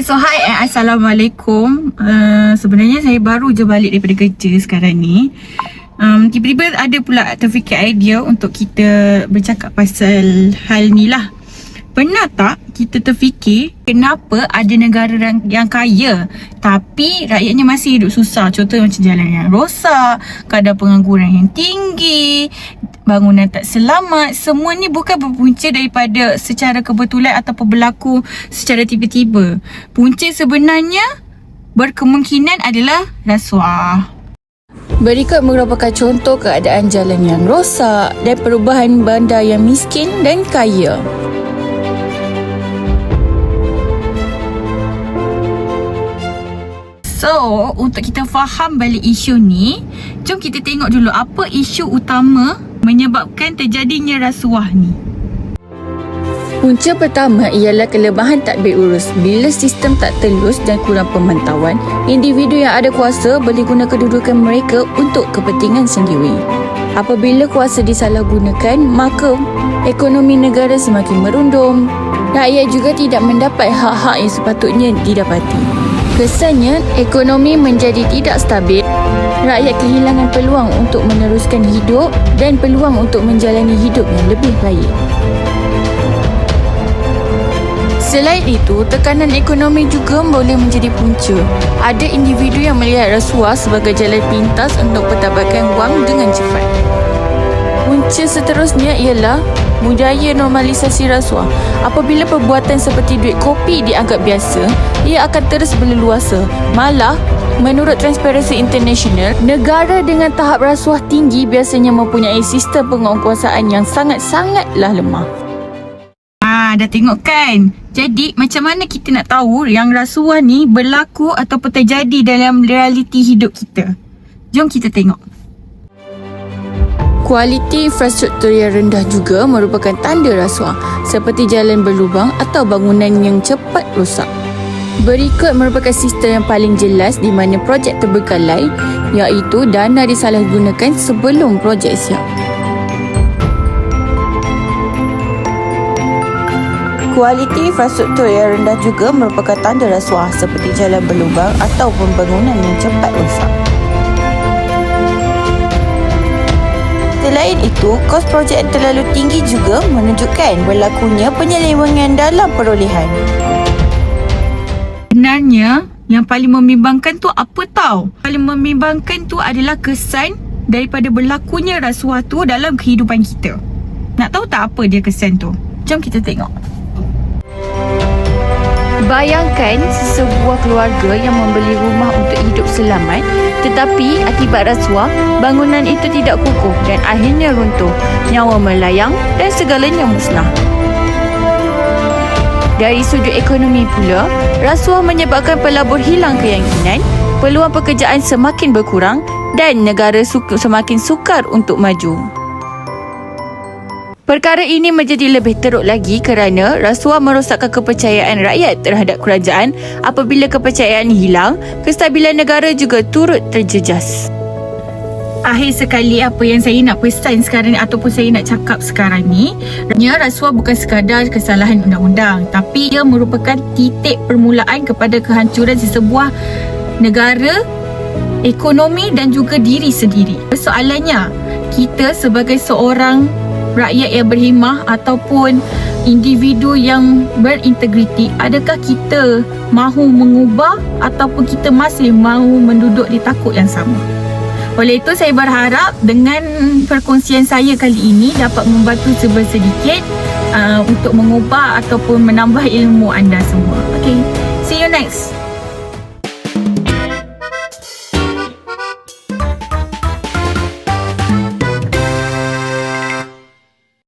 Okay, so hi and Assalamualaikum. Sebenarnya saya baru je balik daripada kerja sekarang ni. Tiba-tiba ada pula terfikir idea untuk kita bercakap pasal hal ni lah. Pernah tak kita terfikir kenapa ada negara yang kaya tapi rakyatnya masih hidup susah? Contoh macam jalan yang rosak, kadar pengangguran yang tinggi, bangunan tak selamat. Semua ni bukan berpunca daripada secara kebetulan ataupun berlaku secara tiba-tiba. Punca sebenarnya berkemungkinan adalah rasuah. Berikut merupakan contoh keadaan jalan yang rosak dan perubahan bandar yang miskin dan kaya. So, untuk kita faham balik isu ni, jom kita tengok dulu apa isu utama menyebabkan terjadinya rasuah ni. Punca pertama ialah kelemahan tadbir urus. Bila sistem tak telus dan kurang pemantauan, individu yang ada kuasa boleh guna kedudukan mereka untuk kepentingan sendiri. Apabila kuasa disalahgunakan, maka ekonomi negara semakin merundum. Rakyat juga tidak mendapat hak-hak yang sepatutnya didapati. Kesannya, ekonomi menjadi tidak stabil, rakyat kehilangan peluang untuk meneruskan hidup dan peluang untuk menjalani hidup yang lebih baik. Selain itu, tekanan ekonomi juga boleh menjadi punca. Ada individu yang melihat rasuah sebagai jalan pintas untuk pendapatkan wang dengan cepat. Punca seterusnya ialah budaya normalisasi rasuah. Apabila perbuatan seperti duit kopi dianggap biasa, ia akan terus berleluasa. Malah, menurut Transparency International, negara dengan tahap rasuah tinggi biasanya mempunyai sistem penguasaan yang sangat-sangatlah lemah. Dah tengok kan? Jadi, macam mana kita nak tahu yang rasuah ni berlaku ataupun terjadi dalam realiti hidup kita? Jom kita tengok. Kualiti infrastruktur yang rendah juga merupakan tanda rasuah, seperti jalan berlubang atau bangunan yang cepat rosak. Berikut merupakan sistem yang paling jelas di mana projek terbengkalai, iaitu dana disalahgunakan sebelum projek siap. Kualiti infrastruktur yang rendah juga merupakan tanda rasuah, seperti jalan berlubang atau pembangunan yang cepat rosak. Selain itu, kos projek yang terlalu tinggi juga menunjukkan berlakunya penyelewengan dalam perolehan. Sebenarnya, yang paling membimbangkan tu apa tau? Paling membimbangkan tu adalah kesan daripada berlakunya rasuah tu dalam kehidupan kita. Nak tahu tak apa dia kesan tu? Jom kita tengok. Bayangkan sesebuah keluarga yang membeli rumah untuk hidup selamat, tetapi akibat rasuah, bangunan itu tidak kukuh dan akhirnya runtuh, nyawa melayang dan segalanya musnah. Dari sudut ekonomi pula, rasuah menyebabkan pelabur hilang keyakinan, peluang pekerjaan semakin berkurang dan negara semakin sukar untuk maju. Perkara ini menjadi lebih teruk lagi kerana rasuah merosakkan kepercayaan rakyat terhadap kerajaan. Apabila kepercayaan hilang, kestabilan negara juga turut terjejas. Akhir sekali, apa yang saya nak pesan sekarang ni ataupun saya nak cakap sekarang ni, rasuah bukan sekadar kesalahan undang-undang, tapi ia merupakan titik permulaan kepada kehancuran sesebuah negara, ekonomi dan juga diri sendiri. Soalannya, kita sebagai seorang rakyat yang berhemah ataupun individu yang berintegriti, adakah kita mahu mengubah ataupun kita masih mahu menduduk di takut yang sama? Oleh itu, saya berharap dengan perkongsian saya kali ini dapat membantu sedikit untuk mengubah ataupun menambah ilmu anda semua. Okay, see you next.